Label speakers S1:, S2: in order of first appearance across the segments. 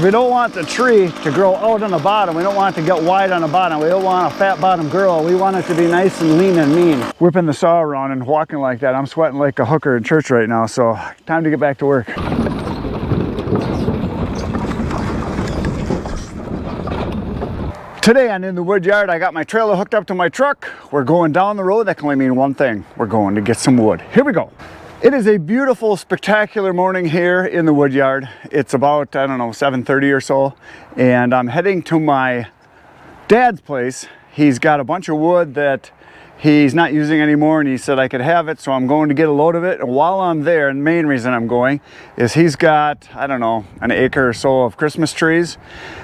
S1: We don't want the tree to grow out on the bottom. We don't want it to get wide on the bottom. We don't want a fat bottom girl. We want it to be nice and lean and mean. Whipping the saw around and walking like that. I'm sweating like a hooker in church right now, so time to get back to work. Today on In the Wood Yard, I got my trailer hooked up to my truck. We're going down the road. That can only mean one thing. We're going to get some wood. Here we go. It is a beautiful, spectacular morning here in the wood yard. It's about, I don't know, 7:30 or so, and I'm heading to my dad's place. He's got a bunch of wood that he's not using anymore, and he said I could have it, so I'm going to get a load of it. And while I'm there, and the main reason I'm going is he's got, I don't know, an acre or so of Christmas trees,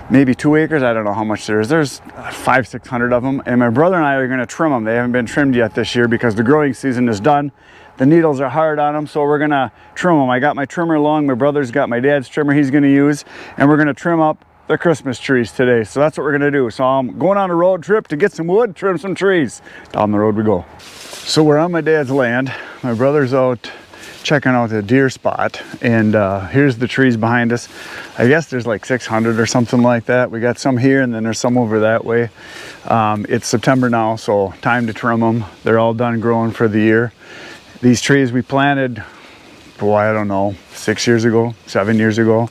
S1: maybe 2 acres. I don't know how much there is. There's 500-600 of them, and my brother and I are going to trim them. They haven't been trimmed yet this year because the growing season is done. The needles are hard on them, so we're gonna trim them. I got my trimmer along. My brother's got my dad's trimmer he's gonna use, and we're gonna trim up the Christmas trees today. So that's what we're gonna do. So I'm going on a road trip to get some wood, trim some trees. Down the road we go. So we're on my dad's land. My brother's out checking out the deer spot, and here's the trees behind us. I guess there's like 600 or something like that. We got some here, and then there's some over that way. It's September now, so time to trim them. They're all done growing for the year. These trees we planted, boy, I don't know, 6 years ago, 7 years ago,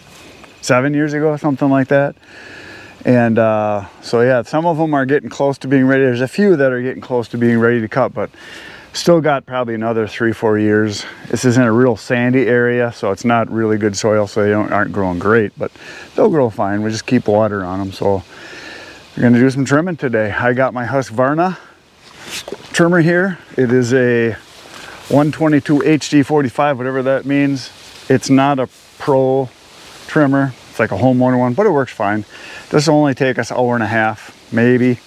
S1: something like that. And so yeah, some of them are getting close to being ready. There's a few that are getting close to being ready to cut, but still got probably another 3-4 years. This is in a real sandy area, so it's not really good soil, so they aren't growing great, but they'll grow fine. We just keep water on them. So we're gonna do some trimming today. I got my Husqvarna trimmer here. It is a 122 HD45, whatever that means. It's not a pro trimmer. It's like a homeowner one, but it works fine. This will only take us an hour and a half, maybe.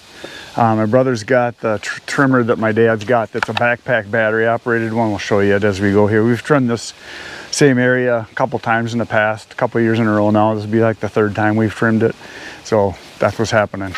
S1: My brother's got the trimmer that my dad's got. That's a backpack battery operated one. We'll show you it as we go here. We've trimmed this same area a couple times in the past, a couple years in a row now. This will be like the third time we've trimmed it. So that's what's happening.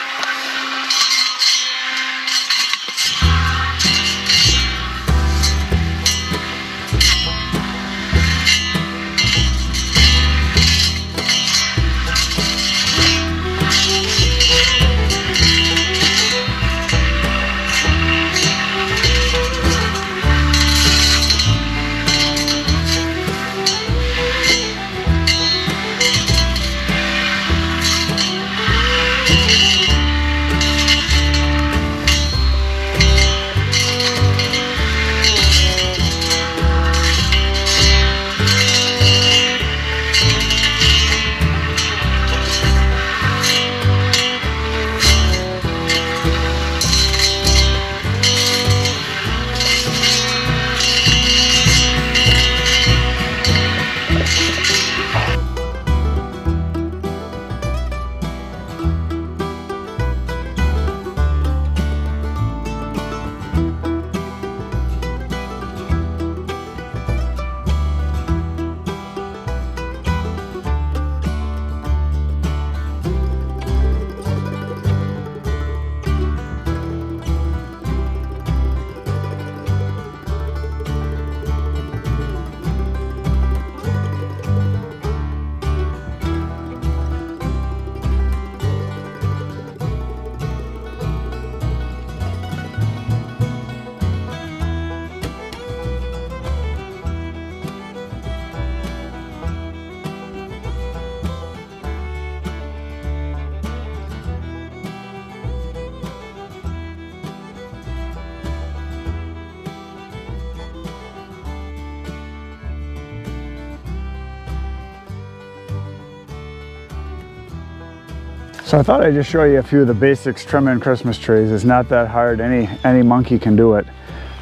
S1: So I thought I'd just show you a few of the basics trimming Christmas trees. It's not that hard. Any monkey can do it.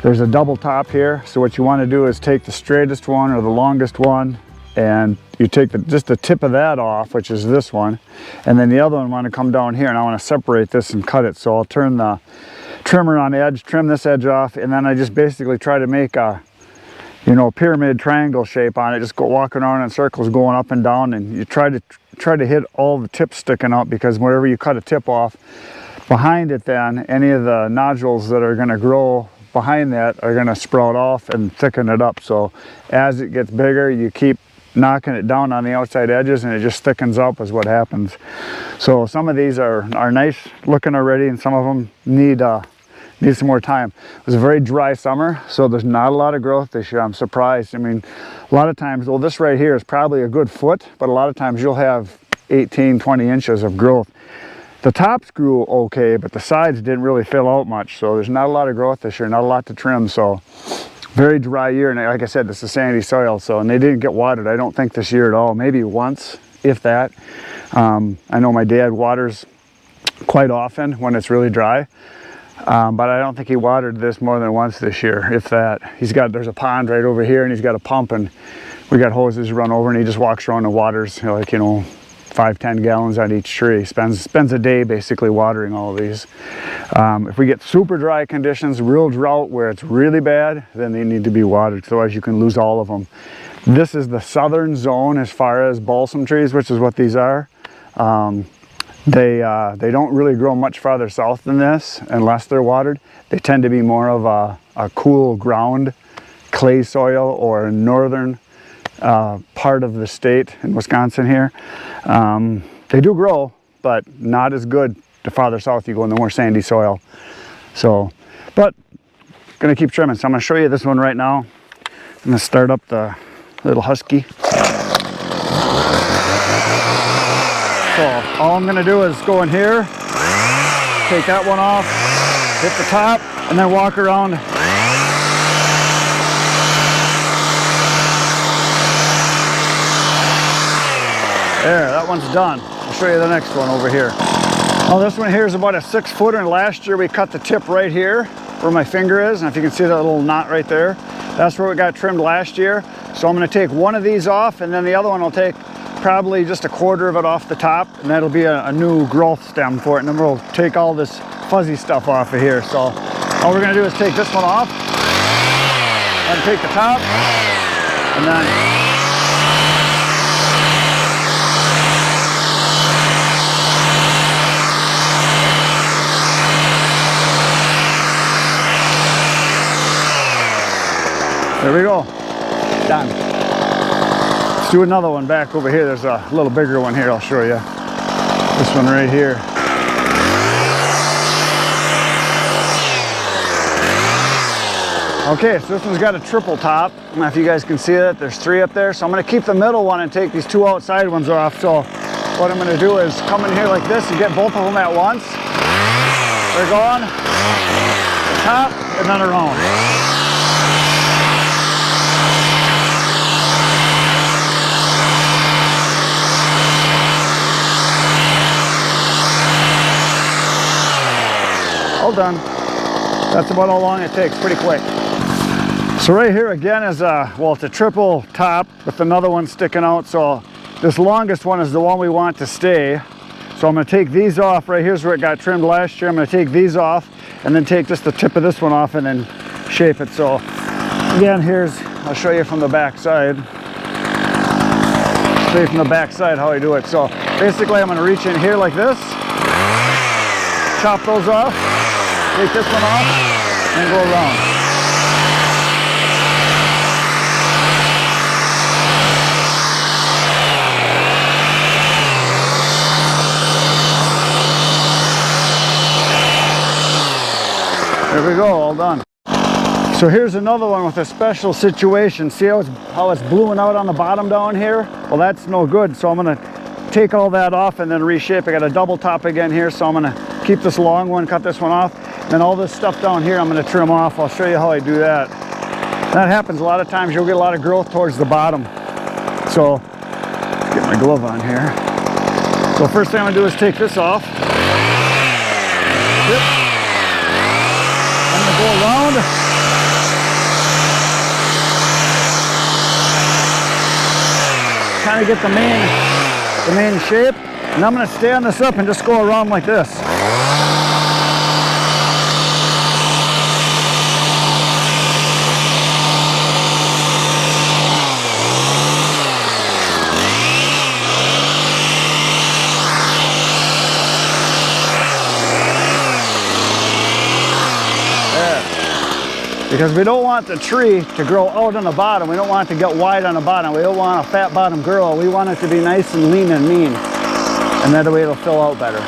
S1: There's a double top here. So what you want to do is take the straightest one or the longest one, and you take just the tip of that off, which is this one, and then the other one want to come down here, and I want to separate this and cut it. So I'll turn the trimmer on edge, trim this edge off, and then I just basically try to make a, you know, pyramid triangle shape on it. Just go walking around in circles, going up and down, and you try to hit all the tips sticking out, because wherever you cut a tip off behind it, then any of the nodules that are going to grow behind that are going to sprout off and thicken it up. So as it gets bigger, you keep knocking it down on the outside edges, and it just thickens up is what happens. So some of these are nice looking already, and some of them need some more time. It was a very dry summer, so there's not a lot of growth this year. I'm surprised. I mean, a lot of times, well, this right here is probably a good foot, but a lot of times you'll have 18, 20 inches of growth. The tops grew okay, but the sides didn't really fill out much, so there's not a lot of growth this year, not a lot to trim. So very dry year, and like I said, this is sandy soil, so, and they didn't get watered, I don't think, this year at all. Maybe once, if that. I know my dad waters quite often when it's really dry, but I don't think he watered this more than once this year, if that. There's a pond right over here, and he's got a pump, and we got hoses run over, and he just walks around and waters, like, you know, 5-10 gallons on each tree. Spends a day basically watering all of these. If we get super dry conditions, real drought where it's really bad, then they need to be watered, otherwise you can lose all of them. This is the southern zone as far as balsam trees, which is what these are. They don't really grow much farther south than this unless they're watered. They tend to be more of a cool ground, clay soil, or northern part of the state in Wisconsin here. They do grow, but not as good the farther south you go in the more sandy soil. So, but gonna keep trimming. So I'm gonna show you this one right now. I'm gonna start up the little husky. So all I'm gonna do is go in here, take that one off, hit the top, and then walk around. There, that one's done. I'll show you the next one over here. Now this one here is about a 6-footer, and last year we cut the tip right here where my finger is, and if you can see that little knot right there, that's where it got trimmed last year. So I'm going to take one of these off, and then the other one I'll take probably just a quarter of it off the top, and that'll be a new growth stem for it, and then we'll take all this fuzzy stuff off of here. So all we're going to do is take this one off, and take the top, and then there we go, done. Let's do another one back over here. There's a little bigger one here, I'll show you. This one right here. Okay, so this one's got a triple top. I don't know if you guys can see that. There's 3 up there. So I'm gonna keep the middle one and take these 2 outside ones off. So what I'm gonna do is come in here like this and get both of them at once. They're going, the top, and then around. All done. That's about how long it takes, pretty quick. So right here again is well, it's a triple top with another one sticking out. So this longest one is the one we want to stay. So I'm going to take these off. Right here's where it got trimmed last year. I'm going to take these off and then take just the tip of this one off and then shape it. So again, I'll show you from the back side. Show you from the back side how I do it. So basically I'm going to reach in here like this, chop those off, take this one off, and go around. There we go, all done. So here's another one with a special situation. See how it's bluing out on the bottom down here? Well, that's no good. So I'm gonna take all that off and then reshape. I got a double top again here, so I'm gonna keep this long one, cut this one off. Then all this stuff down here I'm going to trim off. I'll show you how I do that. That happens a lot of times. You'll get a lot of growth towards the bottom. So get my glove on here. So first thing I'm going to do is take this off. Yep. I'm going to go around. Kind of get the main shape. And I'm going to stand this up and just go around like this. because we don't want the tree to grow out on the bottom. We don't want it to get wide on the bottom. We don't want a fat bottom girl. We want it to be nice and lean and mean, and that way it'll fill out better.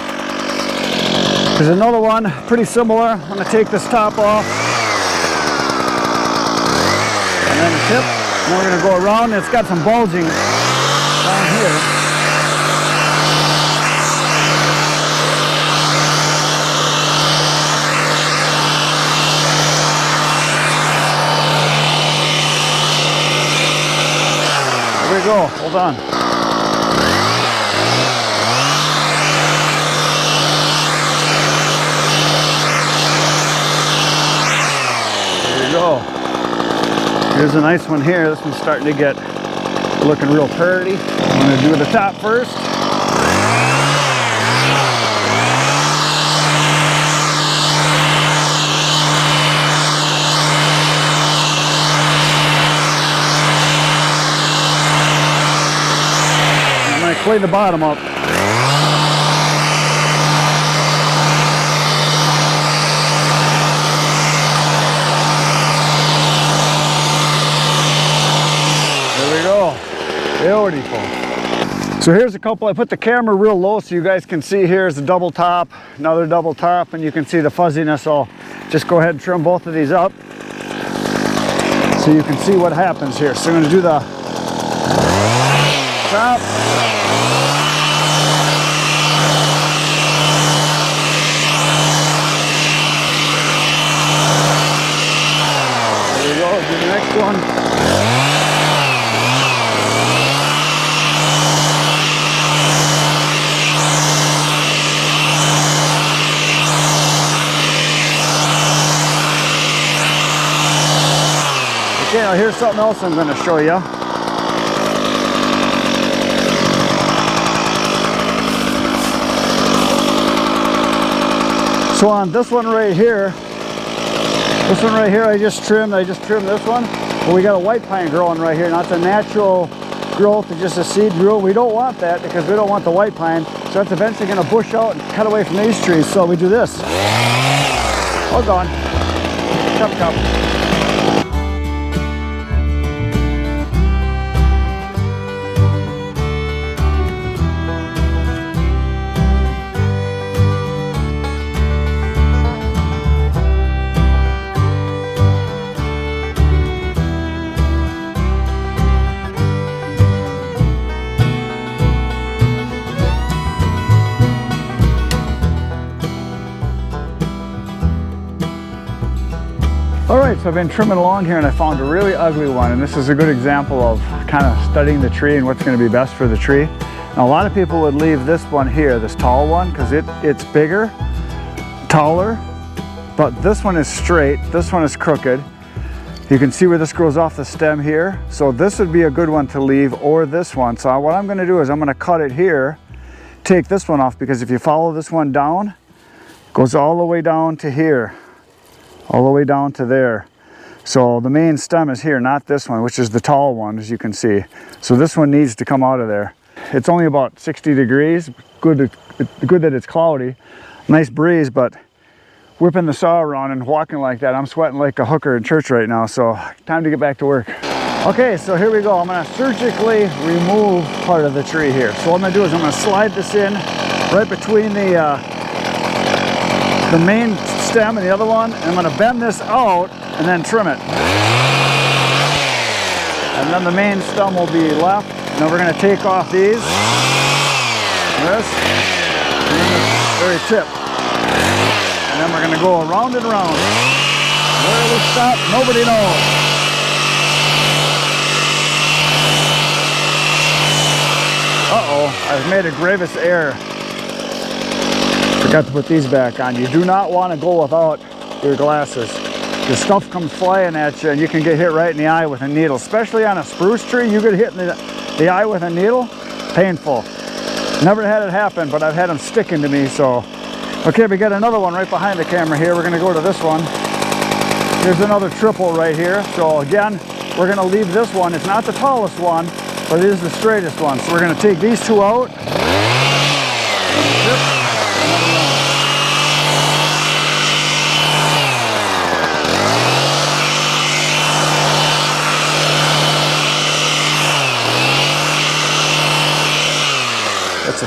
S1: There's another one, pretty similar. I'm going to take this top off, and then the tip, and then we're going to go around. It's got some bulging down here. There we go, hold on. There we go. Here's a nice one here. This one's starting to get looking real pretty. I'm going to do the top first. Clean the bottom up. There we go. Beautiful. So here's a couple. I put the camera real low so you guys can see. Here's a double top, another double top, and you can see the fuzziness. I'll just go ahead and trim both of these up so you can see what happens here. So I'm going to do the top. Do the next one. Okay, now here's something else I'm going to show you. So on this one right here, I just trimmed this one. But we got a white pine growing right here. Now it's a natural growth, it's just a seed grew. We don't want that because we don't want the white pine. So it's eventually going to bush out and cut away from these trees. So we do this. Hold on. Chop, chop. Alright, so I've been trimming along here and I found a really ugly one, and this is a good example of kind of studying the tree and what's going to be best for the tree. Now a lot of people would leave this one here, this tall one, because it's bigger, taller, but this one is straight, this one is crooked. You can see where this grows off the stem here, so this would be a good one to leave, or this one. So what I'm going to do is I'm going to cut it here, take this one off, because if you follow this one down, it goes all the way down to here. All the way down to there. So the main stem is here, not this one, which is the tall one, as you can see. So this one needs to come out of there. It's only about 60 degrees. Good that it's cloudy. Nice breeze, but whipping the saw around and walking like that, I'm sweating like a hooker in church right now. So time to get back to work. Okay, so here we go. I'm going to surgically remove part of the tree here. So what I'm going to do is I'm going to slide this in right between the main stem and the other one, and I'm going to bend this out and then trim it. And then the main stem will be left, and then we're going to take off these, this, and then the very tip. And then we're going to go around and around. Where we stop, nobody knows. Uh-oh, I've made a grievous error. Forgot to put these back on. You do not want to go without your glasses. The stuff comes flying at you and you can get hit right in the eye with a needle. Especially on a spruce tree, you get hit in the eye with a needle. Painful. Never had it happen, but I've had them sticking to me, so. Okay, we got another one right behind the camera here. We're gonna go to this one. Here's another triple right here. So again, we're gonna leave this one. It's not the tallest one, but it is the straightest one. So we're gonna take these two out.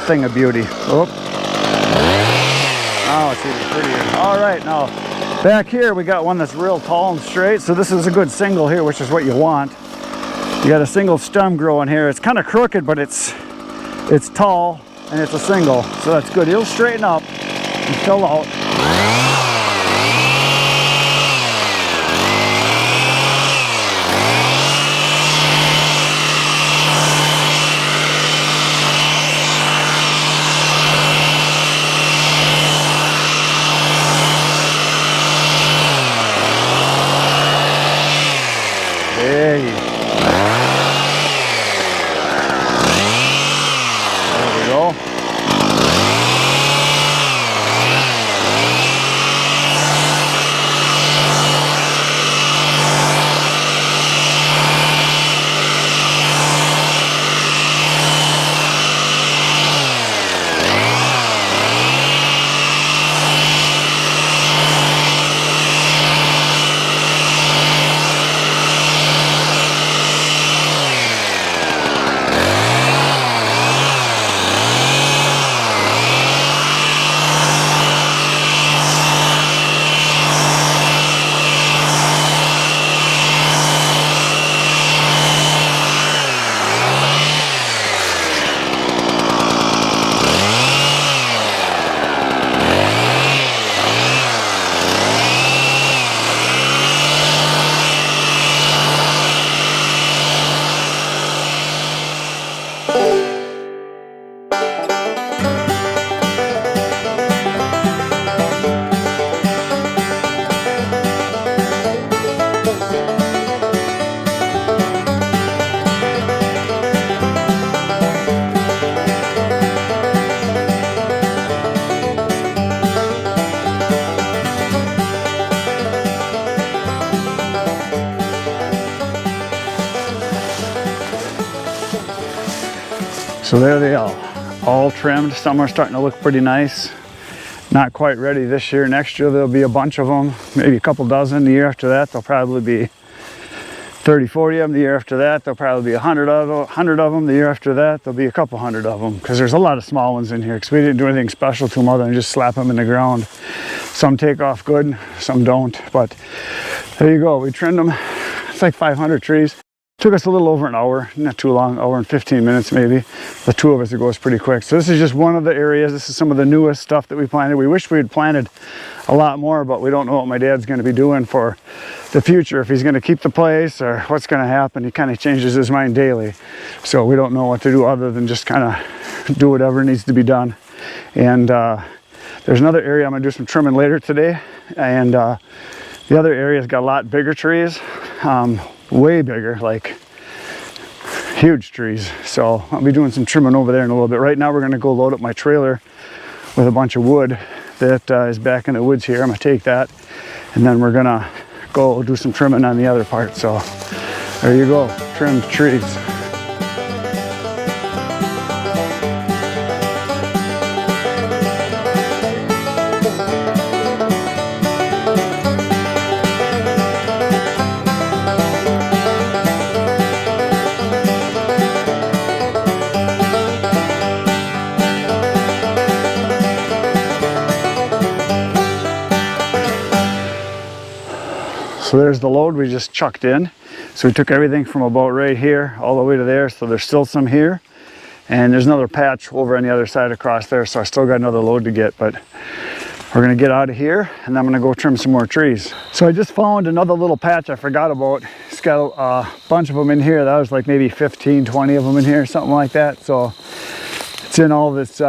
S1: thing of beauty. Oh, now it's even prettier. All right, now back here we got one that's real tall and straight. So this is a good single here, which is what you want. You got a single stem growing here. It's kind of crooked, but it's tall and it's a single, so that's good. It'll straighten up and fill out. There we go. So there they are, all trimmed. Some are starting to look pretty nice. Not quite ready this year. Next year there'll be a bunch of them, maybe a couple dozen. The year after that there'll probably be 30, 40 of them. The year after that there'll probably be 100 of them. The year after that there'll be a couple hundred of them, because there's a lot of small ones in here, because we didn't do anything special to them other than just slap them in the ground. Some take off good, some don't, but there you go. We trimmed them. It's like 500 trees. Took us a little over an hour, not too long, hour and 15 minutes maybe. The two of us, it goes pretty quick. So this is just one of the areas. This is some of the newest stuff that we planted. We wish we had planted a lot more, but we don't know what my dad's going to be doing for the future. If he's going to keep the place or what's going to happen. He kind of changes his mind daily. So we don't know what to do other than just kind of do whatever needs to be done. And there's another area I'm going to do some trimming later today. And the other area's got a lot bigger trees. Way bigger, like huge trees. So I'll be doing some trimming over there in a little bit. Right now we're going to go load up my trailer with a bunch of wood that is back in the woods here. I'm going to take that and then we're going to go do some trimming on the other part. So there you go, trimmed trees. So there's the load we just chucked in. So we took everything from about right here all the way to there. So there's still some here. And there's another patch over on the other side across there. So I still got another load to get, but we're gonna get out of here and I'm gonna go trim some more trees. So I just found another little patch I forgot about. It's got a bunch of them in here. That was like maybe 15, 20 of them in here, something like that. So it's in all this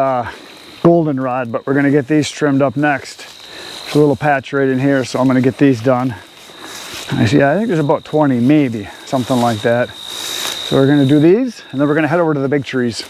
S1: goldenrod, but we're gonna get these trimmed up next. There's a little patch right in here, so I'm gonna get these done. I think there's about 20, maybe, something like that. So we're gonna do these, and then we're gonna head over to the big trees.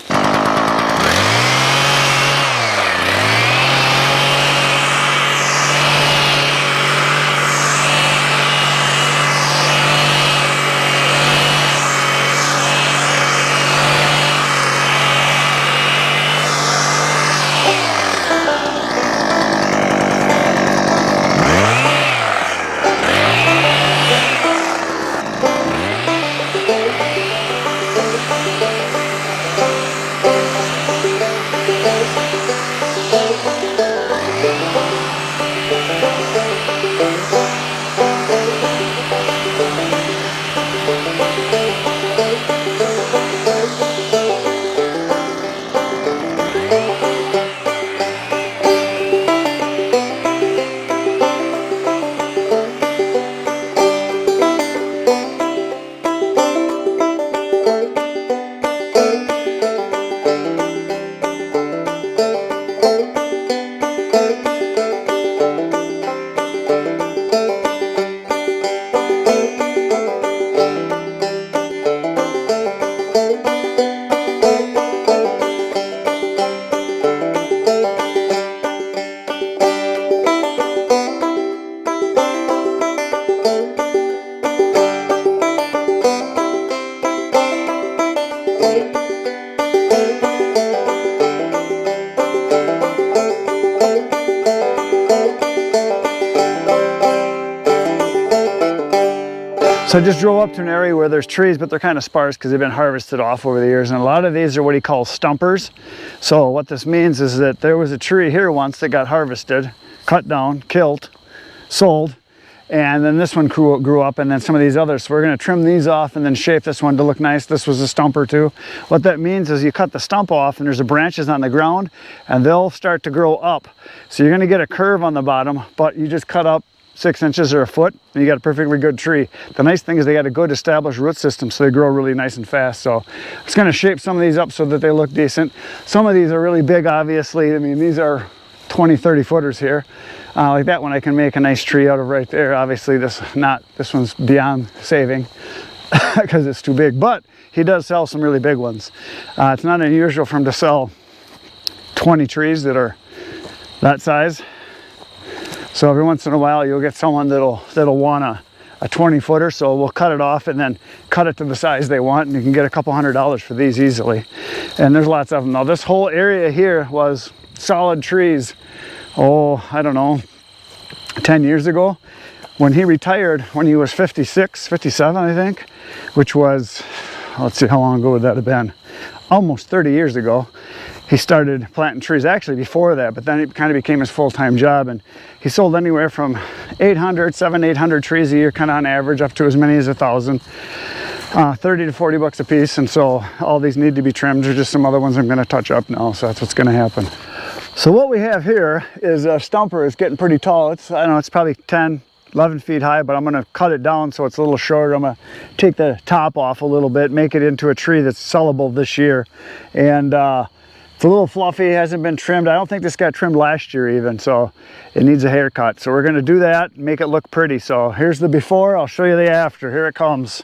S1: So I just drove up to an area where there's trees, but they're kind of sparse because they've been harvested off over the years. And a lot of these are what he calls stumpers. So what this means is that there was a tree here once that got harvested, cut down, killed, sold, and then this one grew up, and then some of these others. So we're going to trim these off and then shape this one to look nice. This was a stumper too. What that means is you cut the stump off and there's the branches on the ground and they'll start to grow up. So you're going to get a curve on the bottom, but you just cut up 6 inches or a foot and you got a perfectly good tree. The nice thing is they got a good established root system, so they grow really nice and fast. So I'm just going to shape some of these up so that they look decent. Some of these are really big, obviously. I mean, these are 20-30 footers here. Like that one I can make a nice tree out of right there. Obviously this one's beyond saving because it's too big, but he does sell some really big ones. It's not unusual for him to sell 20 trees that are that size. So every once in a while you'll get someone that'll want a 20 footer, so we'll cut it off and then cut it to the size they want, and you can get a couple $100 for these easily. And there's lots of them. Now this whole area here was solid trees, oh, I don't know, 10 years ago. When he retired, when he was 56, 57, I think, which was, let's see, how long ago would that have been? Almost 30 years ago. He started planting trees, actually before that, but then it kind of became his full-time job, and he sold anywhere from 800 trees a year, kind of on average, up to as many as 1,000. 30 to 40 bucks a piece, and so all these need to be trimmed. There's just some other ones I'm going to touch up now, so that's what's going to happen. So what we have here is a stumper. It's getting pretty tall. It's, I don't know, it's probably 10, 11 feet high, but I'm going to cut it down so it's a little shorter. I'm going to take the top off a little bit, make it into a tree that's sellable this year. And it's a little fluffy, it hasn't been trimmed. I don't think this got trimmed last year even, so it needs a haircut. So we're going to do that, make it look pretty. So here's the before, I'll show you the after. Here it comes.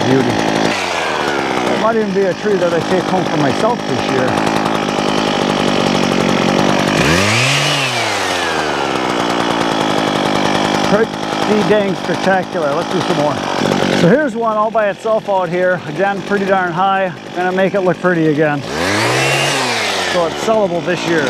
S1: Beauty. It might even be a tree that I take home for myself this year. Pretty dang spectacular. Let's do some more. So here's one all by itself out here. Again, pretty darn high. Gonna make it look pretty again. So it's sellable this year.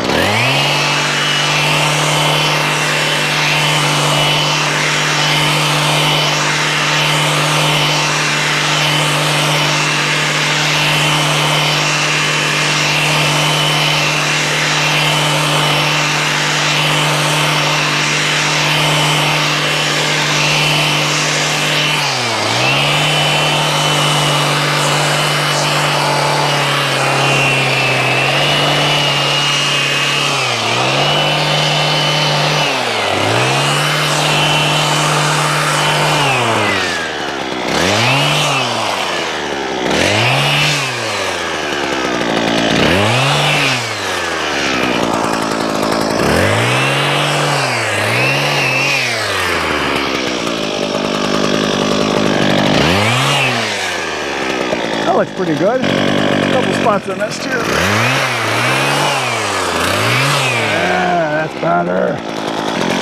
S1: pretty good. A couple spots I missed here. Yeah, that's better.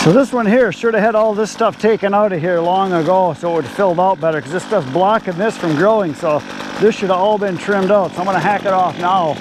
S1: So this one here should have had all this stuff taken out of here long ago so it would have filled out better, because this stuff's blocking this from growing. So this should have all been trimmed out. So I'm going to hack it off now.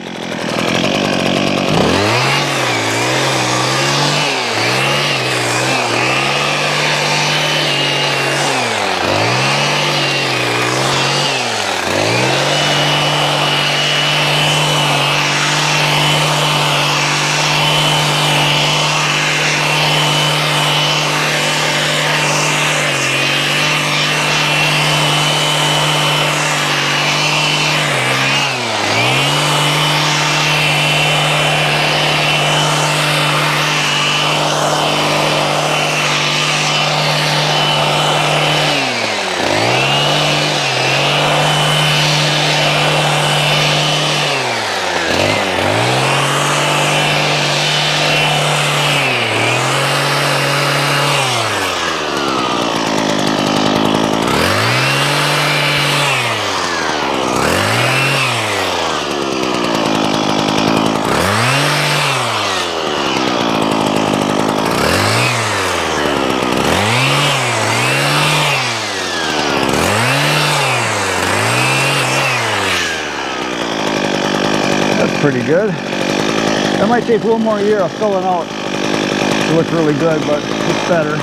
S1: Pretty good. That might take a little more year of filling out to look really good, but it's better.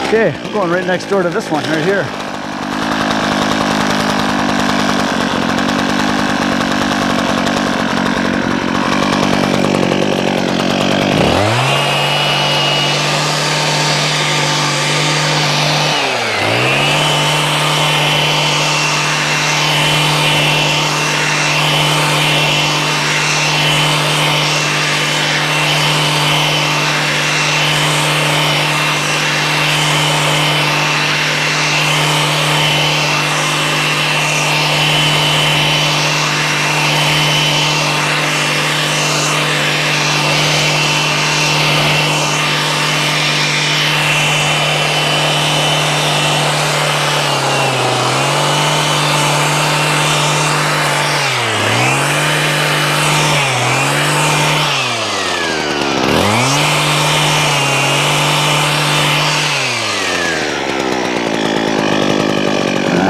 S1: Okay, I'm going right next door to this one right here.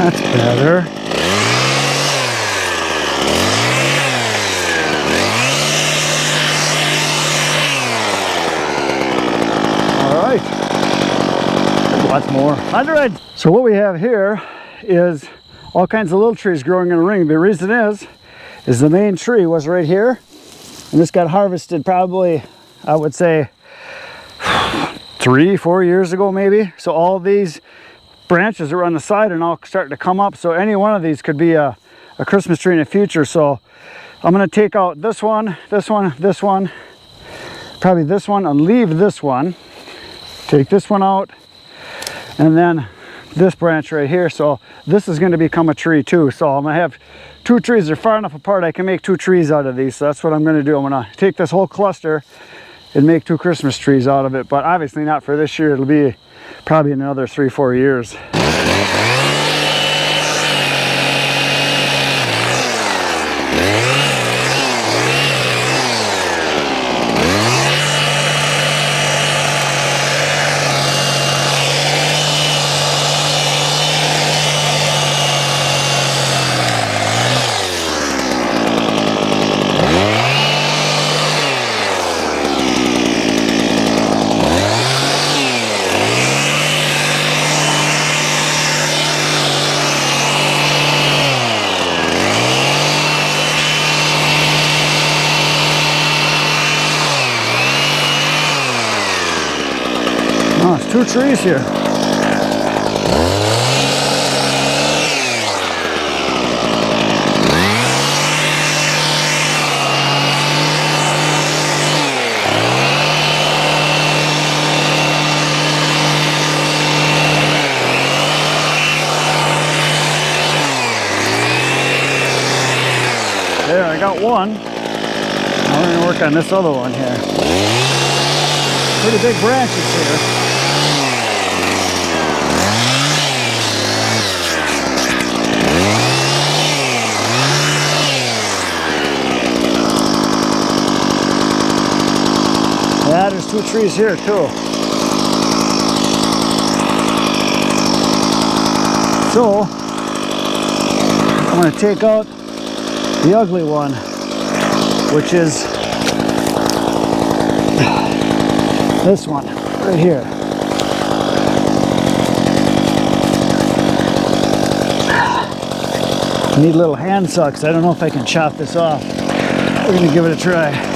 S1: That's better. All right. Lots more. 100. So what we have here is all kinds of little trees growing in a ring. The reason is the main tree was right here, and this got harvested probably, I would say, 3-4 years ago maybe. So all these branches are on the side and all starting to come up, so any one of these could be a Christmas tree in the future. So I'm going to take out this one, this one, this one, probably this one, and leave this one, take this one out, and then this branch right here. So this is going to become a tree too. So I'm going to have two trees. They're far enough apart I can make two trees out of these. So that's what I'm going to do. I'm going to take this whole cluster and make two Christmas trees out of it, but obviously not for this year. It'll be probably another 3-4 years. Oh, it's two trees here. There, I got one. Now we're going to work on this other one here. Pretty big branches here. Yeah, there's 2 trees here too. So I'm going to take out the ugly one, which is this one right here. I need little hand sucks. I don't know if I can chop this off. We're going to give it a try.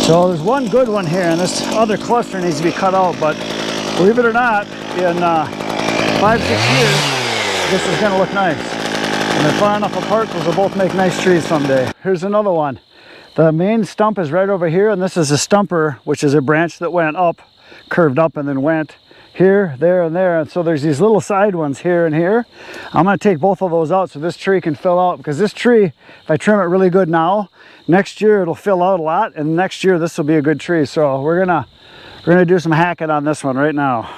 S1: So there's one good one here, and this other cluster needs to be cut out, but believe it or not, in 5-6 years, this is going to look nice. And they're far enough apart, those will both make nice trees someday. Here's another one. The main stump is right over here, and this is a stumper, which is a branch that went up, curved up, and then went here, there, and there. And so there's these little side ones here and here. I'm going to take both of those out so this tree can fill out, because this tree, if I trim it really good now, next year it'll fill out a lot, and next year this will be a good tree. So we're gonna do some hacking on this one right now.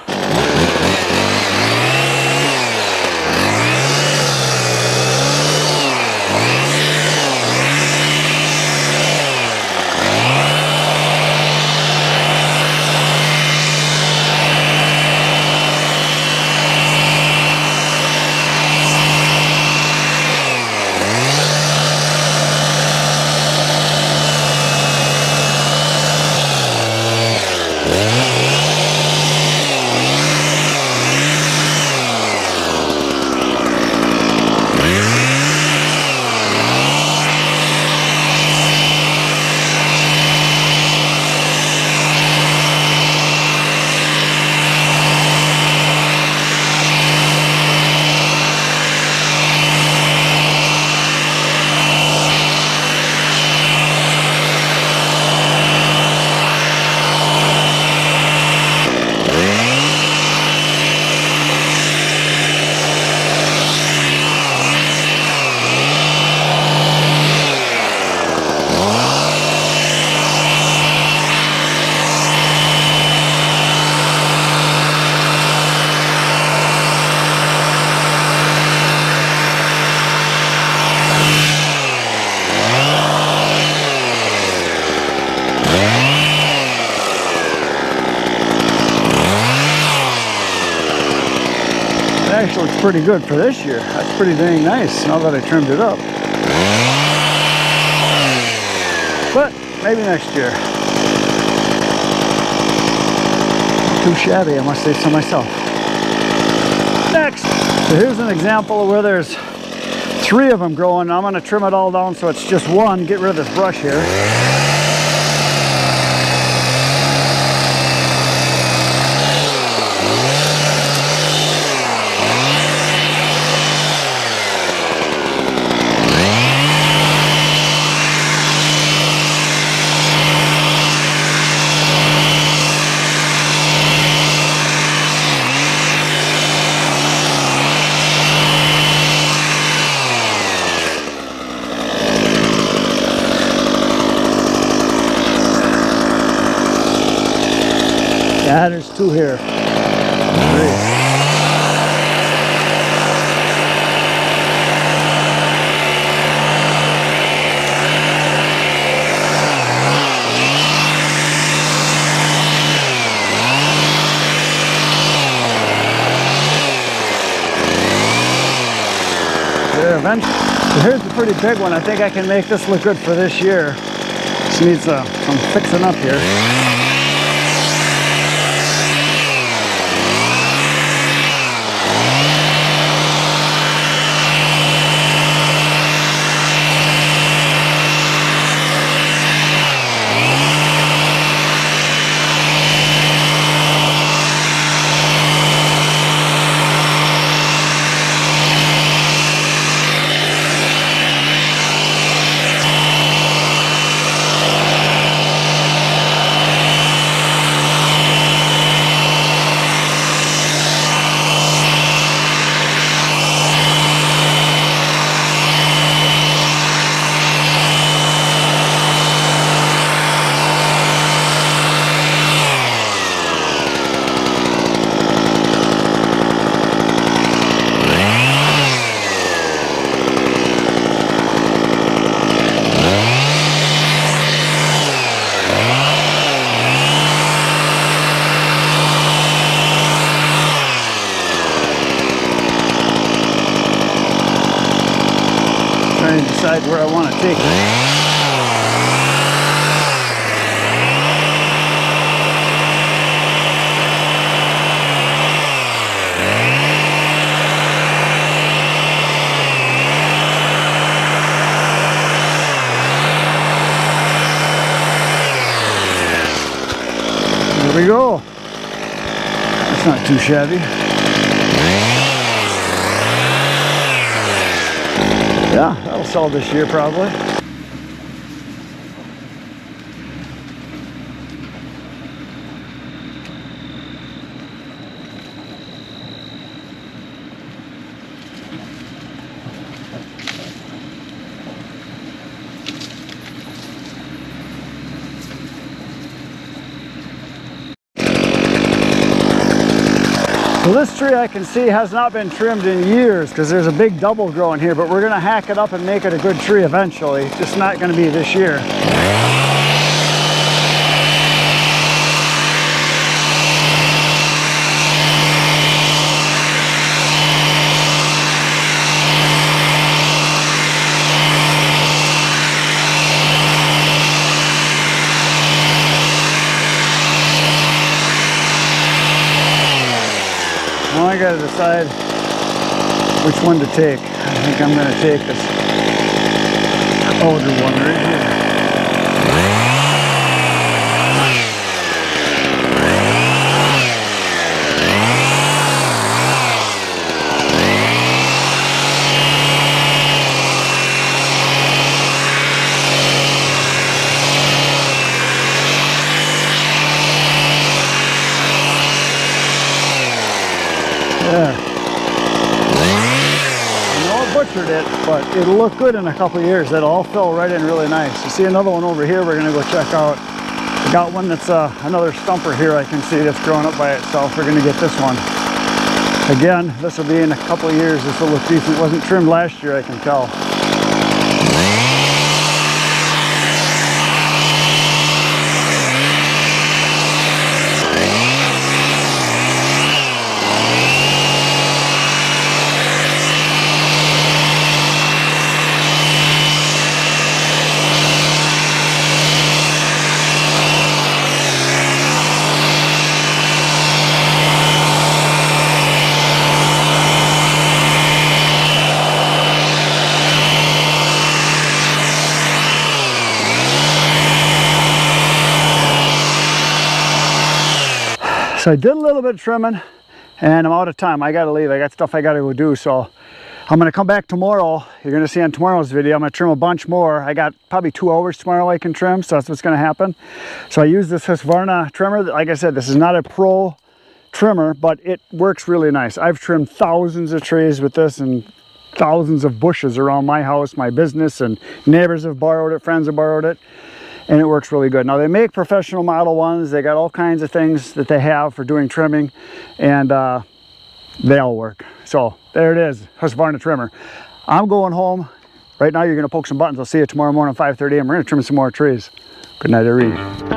S1: Actually looks pretty good for this year. That's pretty dang nice now that I trimmed it up. But maybe next year. Not too shabby, I must say so myself. Next, so here's an example of where there's 3 of them growing. I'm going to trim it all down so it's just one. Get rid of this brush here. Yeah, there's 2 here. 3. There, eventually. So here's the pretty big one. I think I can make this look good for this year. Just needs some fixing up here. decide where I want to take it. There we go. That's not too shabby. Yeah, that'll sell this year probably. So this tree I can see has not been trimmed in years because there's a big double growing here, but we're going to hack it up and make it a good tree eventually. It's just not going to be this year. Well, I gotta decide which one to take. I think I'm gonna take this older one right here. There. I know I butchered it, but it'll look good in a couple of years. It'll all fill right in really nice. You see another one over here we're going to go check out. I got one that's another stumper here I can see that's growing up by itself. We're going to get this one. Again, this will be in a couple of years. This will look decent. It wasn't trimmed last year, I can tell. So I did a little bit of trimming and I'm out of time. I gotta leave. I got stuff I gotta go do. So I'm gonna come back tomorrow. You're gonna see on tomorrow's video, I'm gonna trim a bunch more. I got probably 2 hours tomorrow I can trim, so that's what's gonna happen. So I use this Husqvarna trimmer. Like I said, this is not a pro trimmer, but it works really nice. I've trimmed thousands of trees with this and thousands of bushes around my house, my business, and neighbors have borrowed it, friends have borrowed it. And it works really good. Now they make professional model ones. They got all kinds of things that they have for doing trimming, and they all work. So there it is, Husqvarna trimmer. I'm going home. Right now you're gonna poke some buttons. I'll see you tomorrow morning at 5:30 a.m. We're gonna trim some more trees. Good night, everybody.